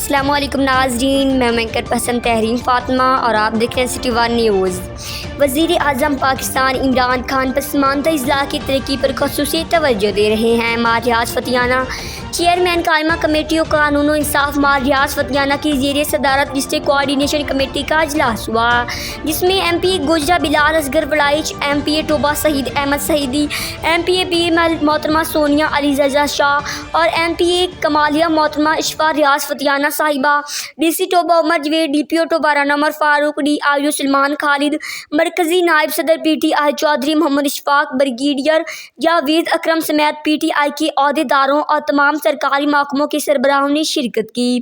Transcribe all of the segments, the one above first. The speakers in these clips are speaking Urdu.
السلام علیکم ناظرین، میں اینکر پسند تحریم فاطمہ اور آپ دیکھ رہے ہیں سٹی ون نیوز۔ وزیر اعظم پاکستان عمران خان پسماندہ اضلاع کی ترقی پر خصوصی توجہ دے رہے ہیں۔ ماریاس فتیانہ چیئرمین قائمہ کمیٹی قانون و انصاف ماریاس فتیانہ کی زیر صدارت ڈسٹرکٹ کوآرڈینیشن کمیٹی کا اجلاس ہوا، جس میں ایم پی اے گوجرا بلال اصغر وڑائچ، ایم پی اے ٹوبہ شہید احمد شہیدی، ایم پی اے پیر محترمہ سونیا علی رضا شاہ اور ایم پی اے کمالیہ محترمہ اشفاق ریاض فتیانہ صاحبہ، D C Toba Umar Javed, D P O Toba Rana Umar Farooq, D I O Salman Khalid, مرکزی نائب صدر P T I Chaudhry Muhammad Ishfaq, brigadier Javed Akram سمیت پی ٹی آئی کے عہدیداروں اور تمام سرکاری محکموں کے سربراہوں نے شرکت کی۔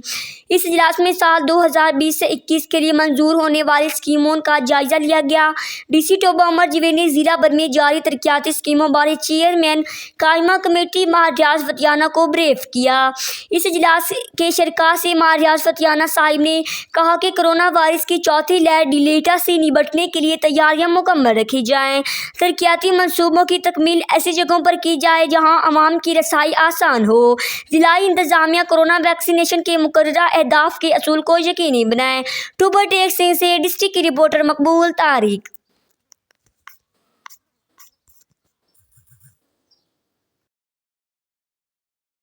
اس اجلاس میں سال 2020 سے 21 کے لیے منظور ہونے والی اسکیموں کا جائزہ لیا گیا۔ ڈی سی ٹوبہ عمر جوید نے ضلع بھر میں جاری ترقیاتی اسکیموں بارے چیئرمین قائمہ کمیٹی ماریاس فتیانہ کو بریف کیا۔ اس اجلاس کے شرکاء سے ماریاس فتیانہ صاحب نے کہا کہ کرونا وائرس کی چوتھی لہر ڈیلٹا سے نمٹنے کے لیے تیاریاں مکمل رکھی جائیں، ترقیاتی منصوبوں کی تکمیل ایسی جگہوں پر کی جائے جہاں عوام کی رسائی آسان ہو، ضلعی انتظامیہ کورونا ویکسینیشن کے مقررہ اہداف کے حصول کو یقینی بنائے۔ ٹوبہ ٹیک سنگھ سے ڈسٹرکٹ کی رپورٹر مقبول طارق۔